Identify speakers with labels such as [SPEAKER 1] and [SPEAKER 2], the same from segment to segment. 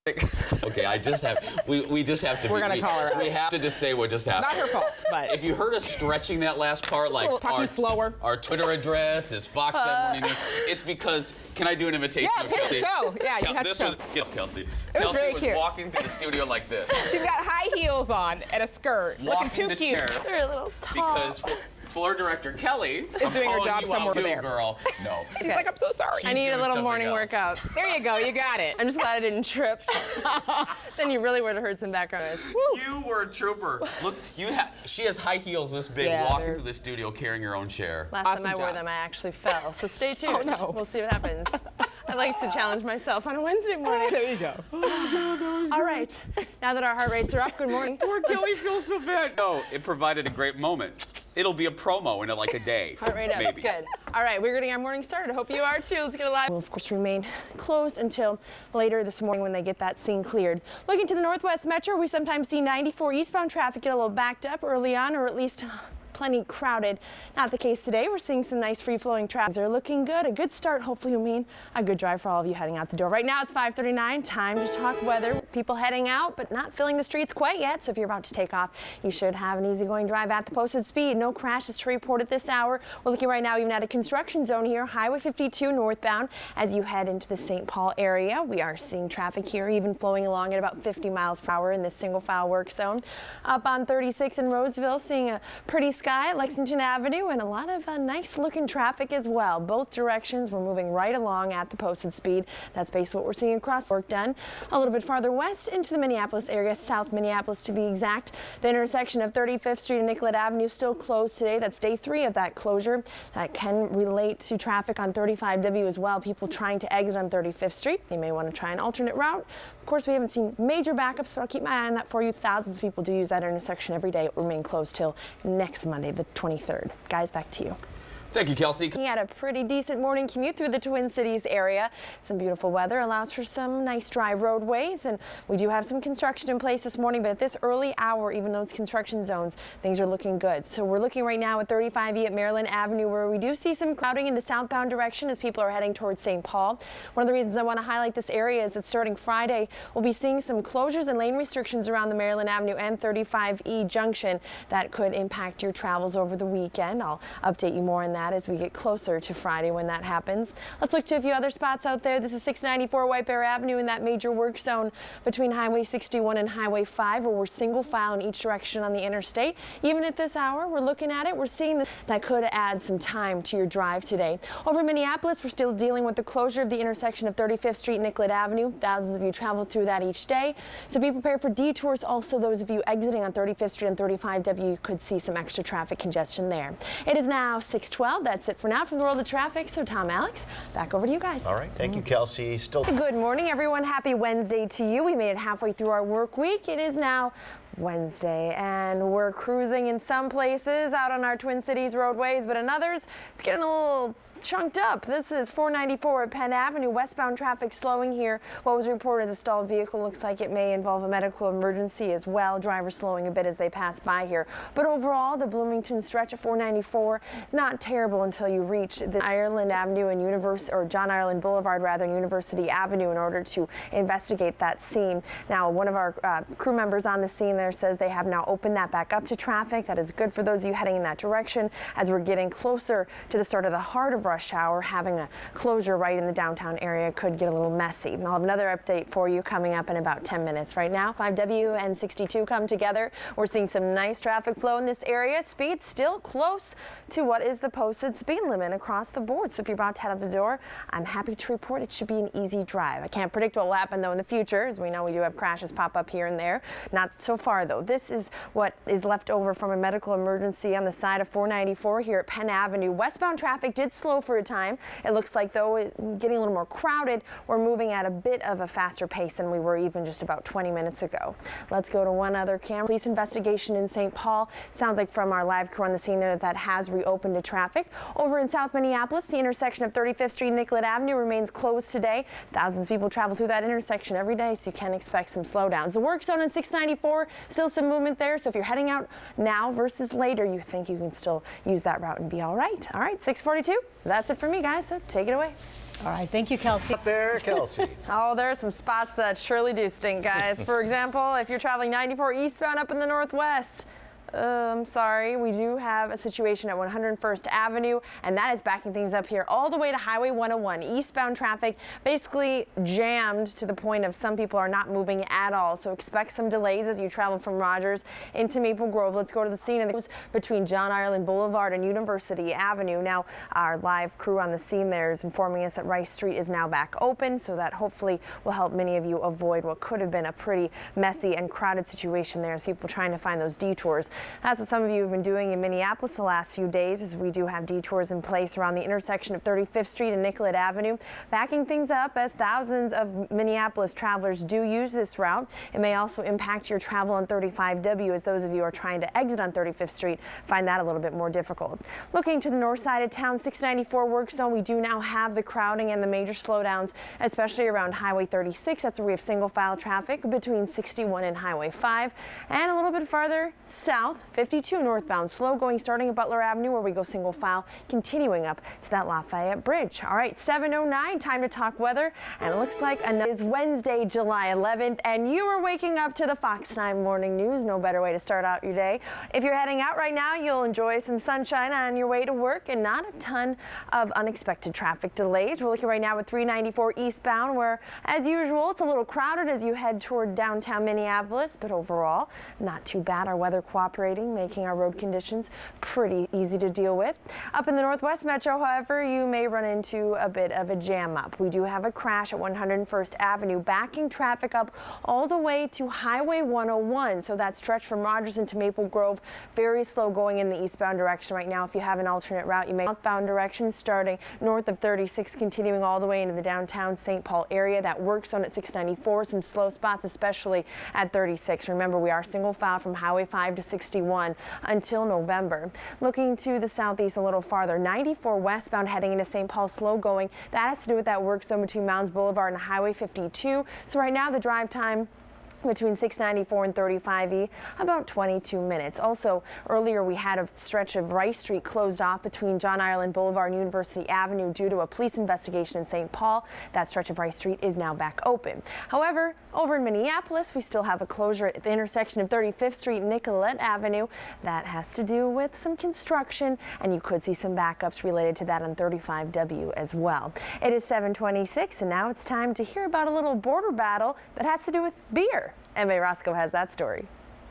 [SPEAKER 1] Okay, we just have to.
[SPEAKER 2] We're gonna call her out.
[SPEAKER 1] We have to just say what just happened.
[SPEAKER 2] Not her fault, but
[SPEAKER 1] if you heard us stretching that last part, like
[SPEAKER 2] slower.
[SPEAKER 1] Our Twitter address is Fox Morning News. It's because. Can I do an imitation?
[SPEAKER 2] Yeah,
[SPEAKER 1] of
[SPEAKER 2] pitch
[SPEAKER 1] Kelsey?
[SPEAKER 2] show. Yeah, you have
[SPEAKER 1] this
[SPEAKER 2] to
[SPEAKER 1] was Kelsey. Kelsey was
[SPEAKER 2] cute.
[SPEAKER 1] walking through the studio like this.
[SPEAKER 2] She's got high heels on and a skirt, looking too
[SPEAKER 1] the
[SPEAKER 2] cute.
[SPEAKER 1] Chair
[SPEAKER 3] They're a little tall.
[SPEAKER 1] because floor director Kelly
[SPEAKER 2] is doing her job somewhere over there.
[SPEAKER 1] Girl. No.
[SPEAKER 2] She's like, I'm so sorry.
[SPEAKER 3] I need a little morning
[SPEAKER 1] else.
[SPEAKER 3] workout.
[SPEAKER 2] There you go, you got it.
[SPEAKER 3] I'm just glad I didn't trip. Then you really would have heard some background noise.
[SPEAKER 1] You were a trooper. Look, she has high heels this big, walking through the studio carrying her own chair.
[SPEAKER 3] Last time I wore them, I actually fell. So stay tuned.
[SPEAKER 2] Oh, no.
[SPEAKER 3] We'll see what happens. I like to challenge myself on a Wednesday morning.
[SPEAKER 2] There you go.
[SPEAKER 3] All right. Now that our heart rates are up, good morning.
[SPEAKER 1] Poor Kelly feels so bad. No, it provided a great moment. It'll be a promo in like a day.
[SPEAKER 3] Heart rate up.
[SPEAKER 1] Maybe.
[SPEAKER 3] Good. All right, we're getting our morning started. I hope you are too. Let's get it live. Will of course remain closed until later this morning when they get that scene cleared. Looking to the Northwest Metro, we sometimes see 94 eastbound traffic get a little backed up early on, or at least plenty crowded. Not the case today. We're seeing some nice free-flowing traffic. They're looking good. A good start, hopefully, will mean a good drive for all of you heading out the door. Right now, it's 5:39. Time to talk weather. People heading out, but not filling the streets quite yet. So if you're about to take off, you should have an easygoing drive at the posted speed. No crashes to report at this hour. We're looking right now even at a construction zone here, Highway 52 northbound. As you head into the St. Paul area, we are seeing traffic here even flowing along at about 50 miles per hour in this single-file work zone. Up on 36 in Roseville, seeing a pretty sky at Lexington Avenue and a lot of nice looking traffic as well. Both directions we're moving right along at the posted speed. That's basically what we're seeing across work done. A little bit farther west into the Minneapolis area, South Minneapolis to be exact. The intersection of 35th Street and Nicollet Avenue still closed today. That's day 3 of that closure. That can relate to traffic on 35W as well. People trying to exit on 35th Street. They may want to try an alternate route. Of course, we haven't seen major backups, but I'll keep my eye on that for you. Thousands of people do use that intersection every day. It will remain closed till next Monday, the 23rd. Guys, back to you.
[SPEAKER 1] Thank you, Kelsey.
[SPEAKER 3] Looking at a pretty decent morning commute through the Twin Cities area. Some beautiful weather allows for some nice dry roadways, and we do have some construction in place this morning, but at this early hour, even those construction zones, things are looking good. So we're looking right now at 35E at Maryland Avenue, where we do see some crowding in the southbound direction as people are heading towards St. Paul. One of the reasons I want to highlight this area is that starting Friday, we'll be seeing some closures and lane restrictions around the Maryland Avenue and 35E junction that could impact your travels over the weekend. I'll update you more on that as we get closer to Friday when that happens. Let's look to a few other spots out there. This is 694 White Bear Avenue in that major work zone between Highway 61 and Highway 5, where we're single file in each direction on the interstate. Even at this hour, we're looking at it. We're seeing that could add some time to your drive today. Over in Minneapolis, we're still dealing with the closure of the intersection of 35th Street and Nicollet Avenue. Thousands of you travel through that each day. So be prepared for detours. Also, those of you exiting on 35th Street and 35W could see some extra traffic congestion there. It is now 6:12. That's it for now from the world of traffic. So Tom, Alex, back over to you guys.
[SPEAKER 4] All right. Thank you, Kelsey.
[SPEAKER 3] Good morning, everyone. Happy Wednesday to you. We made it halfway through our work week. It is now Wednesday, and we're cruising in some places out on our Twin Cities roadways, but in others, it's getting a little chunked up. This is 494 at Penn Avenue. Westbound traffic slowing here. What was reported as a stalled vehicle looks like it may involve a medical emergency as well. Drivers slowing a bit as they pass by here. But overall, the Bloomington stretch of 494, not terrible until you reach the Ireland Avenue and John Ireland Boulevard rather, and University Avenue in order to investigate that scene. Now, one of our crew members on the scene there says they have now opened that back up to traffic. That is good for those of you heading in that direction as we're getting closer to the start of the heart of rush hour. Having a closure right in the downtown area could get a little messy. I'll have another update for you coming up in about 10 minutes. Right now, 5W and 62 come together. We're seeing some nice traffic flow in this area. Speed still close to what is the posted speed limit across the board. So if you're about to head out the door, I'm happy to report it should be an easy drive. I can't predict what will happen though in the future, as we know we do have crashes pop up here and there. Not so far though. This is what is left over from a medical emergency on the side of 494 here at Penn Avenue. Westbound traffic did slow for a time. It looks like though getting a little more crowded. We're moving at a bit of a faster pace than we were even just about 20 minutes ago. Let's go to one other camera. Police investigation in St. Paul. Sounds like from our live crew on the scene there that has reopened to traffic. Over in South Minneapolis, the intersection of 35th Street and Nicollet Avenue remains closed today. Thousands of people travel through that intersection every day, so you can expect some slowdowns. The work zone in 694, still some movement there, so if you're heading out now versus later, you think you can still use that route and be all right. All right, 642. That's it for me, guys, so take it away.
[SPEAKER 4] All right, thank you, Kelsey.
[SPEAKER 5] Up there, Kelsey.
[SPEAKER 3] Oh, there are some spots that surely do stink, guys. For example, if you're traveling 94 eastbound up in the northwest, I'm sorry, we do have a situation at 101st Avenue, and that is backing things up here all the way to Highway 101. Eastbound traffic basically jammed to the point of some people are not moving at all. So expect some delays as you travel from Rogers into Maple Grove. Let's go to the scene of the between John Ireland Boulevard and University Avenue. Now, our live crew on the scene there is informing us that Rice Street is now back open, so that hopefully will help many of you avoid what could have been a pretty messy and crowded situation there as people trying to find those detours. That's what some of you have been doing in Minneapolis the last few days, as we do have detours in place around the intersection of 35th Street and Nicollet Avenue, backing things up as thousands of Minneapolis travelers do use this route. It may also impact your travel on 35W as those of you who are trying to exit on 35th Street find that a little bit more difficult. Looking to the north side of town, 694 work zone, we do now have the crowding and the major slowdowns, especially around Highway 36. That's where we have single file traffic between 61 and Highway 5, and a little bit farther south, 52 northbound, slow going starting at Butler Avenue where we go single file, continuing up to that Lafayette Bridge. All right, 7:09, time to talk weather, and it looks like it is Wednesday, July 11th, and you are waking up to the Fox 9 Morning News. No better way to start out your day. If you're heading out right now, you'll enjoy some sunshine on your way to work and not a ton of unexpected traffic delays. We're looking right now at 394 eastbound, where, as usual, it's a little crowded as you head toward downtown Minneapolis, but overall, not too bad. Our weather cooperating, making our road conditions pretty easy to deal with. Up in the Northwest Metro, however, you may run into a bit of a jam up. We do have a crash at 101st Avenue, backing traffic up all the way to Highway 101. So that stretch from Rogers into Maple Grove, very slow going in the eastbound direction right now. If you have an alternate route, you may southbound direction starting north of 36, continuing all the way into the downtown St. Paul area. That work zone at 694, some slow spots, especially at 36. Remember, we are single file from Highway 5 to 61 until November. Looking to the southeast a little farther, 94 westbound heading into St. Paul, slow going. That has to do with that work zone between Mounds Boulevard and Highway 52. So right now the drive time between 694 and 35E, about 22 minutes. Also, earlier we had a stretch of Rice Street closed off between John Ireland Boulevard and University Avenue due to a police investigation in St. Paul. That stretch of Rice Street is now back open. However, over in Minneapolis, we still have a closure at the intersection of 35th Street and Nicollet Avenue. That has to do with some construction, and you could see some backups related to that on 35W as well. It is 7:26, and now it's time to hear about a little border battle that has to do with beer. M.A. Roscoe has that story.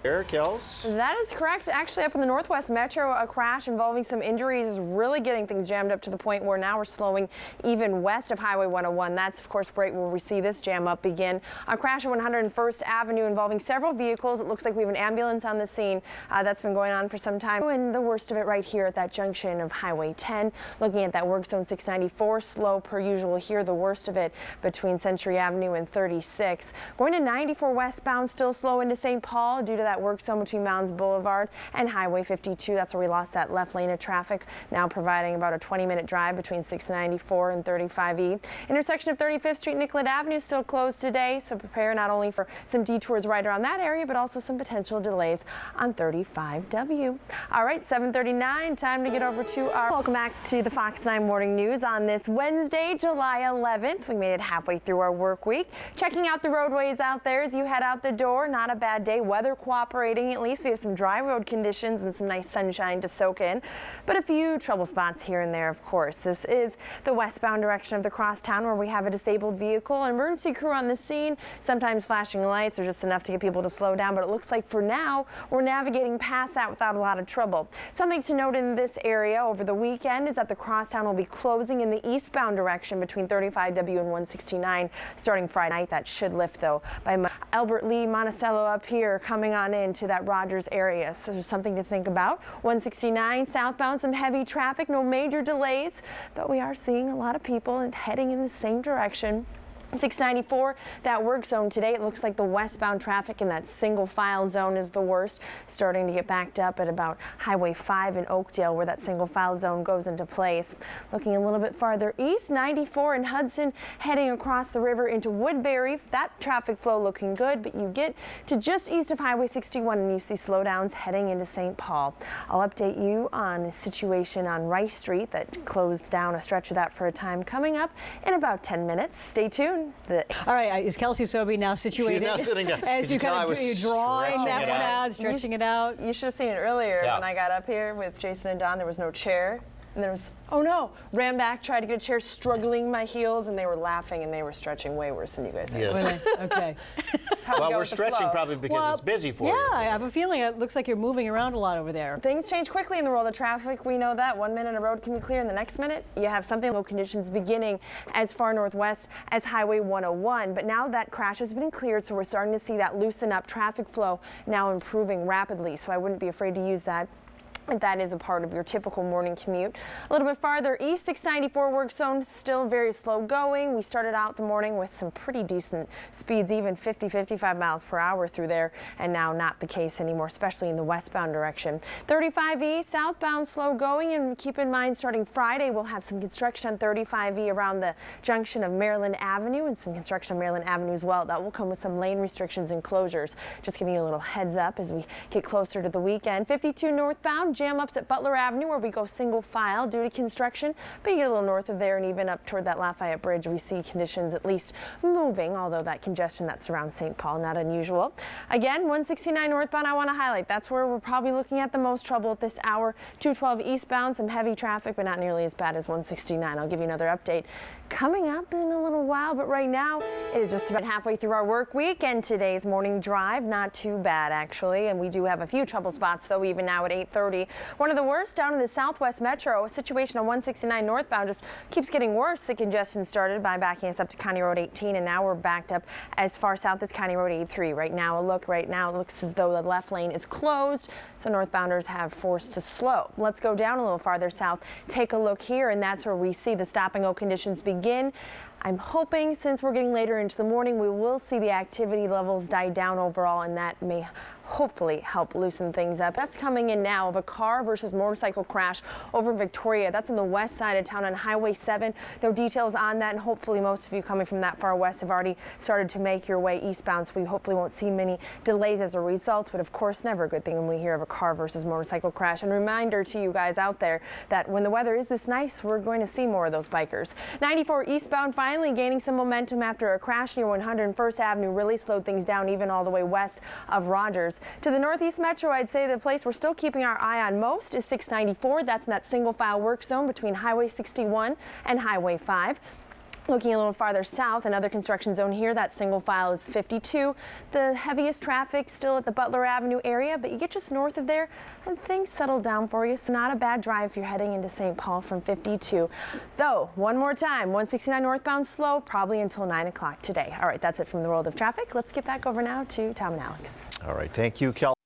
[SPEAKER 5] Eric Kels.
[SPEAKER 3] That is correct. Actually, up in the Northwest Metro, a crash involving some injuries is really getting things jammed up to the point where now we're slowing even west of Highway 101. That's, of course, right where we see this jam up begin. A crash at 101st Avenue involving several vehicles. It looks like we have an ambulance on the scene. That's been going on for some time. And the worst of it right here at that junction of Highway 10. Looking at that work zone 694, slow per usual here. The worst of it between Century Avenue and 36. Going to 94 westbound, still slow into St. Paul due to that work zone between Mounds Boulevard and Highway 52. That's where we lost that left lane of traffic, now providing about a 20-minute drive between 694 and 35E. Intersection of 35th Street, Nicollet Avenue still closed today, so prepare not only for some detours right around that area, but also some potential delays on 35W. All right, 7:39, time to get over to our... Welcome back to the Fox 9 Morning News on this Wednesday, July 11th. We made it halfway through our work week. Checking out the roadways out there as you head out the door. Not a bad day. Weather cooperating, at least. We have some dry road conditions and some nice sunshine to soak in, but a few trouble spots here and there, of course. This is the westbound direction of the crosstown where we have a disabled vehicle. An emergency crew on the scene, sometimes flashing lights are just enough to get people to slow down, but it looks like for now we're navigating past that without a lot of trouble. Something to note in this area over the weekend is that the crosstown will be closing in the eastbound direction between 35W and 169 starting Friday night. That should lift though by Albert Lee Monticello up here coming on into that Rogers area. So there's something to think about. 169 southbound, some heavy traffic, no major delays, but we are seeing a lot of people heading in the same direction. 694, that work zone today, it looks like the westbound traffic in that single file zone is the worst, starting to get backed up at about Highway 5 in Oakdale, where that single file zone goes into place. Looking a little bit farther east, 94 in Hudson, heading across the river into Woodbury. That traffic flow looking good, but you get to just east of Highway 61 and you see slowdowns heading into St. Paul. I'll update you on a situation on Rice Street that closed down a stretch of that for a time coming up in about 10 minutes. Stay tuned.
[SPEAKER 4] All right, is Kelsey Sobey now situated?
[SPEAKER 5] She's now sitting down.
[SPEAKER 4] As you kind of you're drawing that one out,
[SPEAKER 3] stretching
[SPEAKER 4] stretching it out.
[SPEAKER 3] You should have seen it earlier when I got up here with Jason and Don. There was no chair. And there was, oh no, ran back, tried to get a chair, struggling my heels, and they were laughing and they were stretching way worse than you guys did.
[SPEAKER 5] Yes.
[SPEAKER 4] Okay.
[SPEAKER 5] Well, we're stretching probably because it's busy for you.
[SPEAKER 4] Yeah, I have a feeling it looks like you're moving around a lot over there.
[SPEAKER 3] Things change quickly in the world of traffic. We know that. 1 minute a road can be clear, and the next minute you have something low conditions beginning as far northwest as Highway 101. But now that crash has been cleared, so we're starting to see that loosen up traffic flow now improving rapidly. So I wouldn't be afraid to use that. That is a part of your typical morning commute. A little bit farther east, 694 work zone, still very slow going. We started out the morning with some pretty decent speeds, even 50, 55 miles per hour through there, and now not the case anymore, especially in the westbound direction. 35E southbound slow going, and keep in mind starting Friday we'll have some construction on 35E around the junction of Maryland Avenue and some construction on Maryland Avenue as well. That will come with some lane restrictions and closures. Just giving you a little heads up as we get closer to the weekend. 52 northbound, jam-ups at Butler Avenue where we go single file due to construction, but you get a little north of there and even up toward that Lafayette Bridge, we see conditions at least moving, although that congestion that surrounds St. Paul, not unusual. Again, 169 northbound, I want to highlight. That's where we're probably looking at the most trouble at this hour. 212 eastbound, some heavy traffic, but not nearly as bad as 169. I'll give you another update coming up in a little while, but right now it is just about halfway through our work week, and today's morning drive, not too bad actually, and we do have a few trouble spots though, even now at 8:30. One of the worst down in the Southwest Metro. A situation on 169 northbound just keeps getting worse. The congestion started by backing us up to County Road 18, and now we're backed up as far south as County Road 83. Right now it looks as though the left lane is closed, so northbounders have forced to slow. Let's go down a little farther south. Take a look here, and that's where we see the stop-and-go conditions begin. I'm hoping since we're getting later into the morning, we will see the activity levels die down overall, and that may hopefully help loosen things up. That's coming in now of a car versus motorcycle crash over Victoria. That's on the west side of town on Highway 7. No details on that, and hopefully most of you coming from that far west have already started to make your way eastbound, so we hopefully won't see many delays as a result, but of course never a good thing when we hear of a car versus motorcycle crash. And reminder to you guys out there that when the weather is this nice, we're going to see more of those bikers. 94 eastbound finally gaining some momentum after a crash near 101st Avenue really slowed things down even all the way west of Rogers. To the northeast metro, I'd say the place we're still keeping our eye on most is 694. That's in that single file work zone between Highway 61 and Highway 5. Looking a little farther south, another construction zone here, that single file is 52. The heaviest traffic still at the Butler Avenue area, but you get just north of there and things settle down for you. So not a bad drive if you're heading into St. Paul from 52. Though, one more time, 169 northbound slow, probably until 9 o'clock today. All right, that's it from the world of traffic. Let's get back over now to Tom and Alex.
[SPEAKER 5] All right, thank you, Kelsey.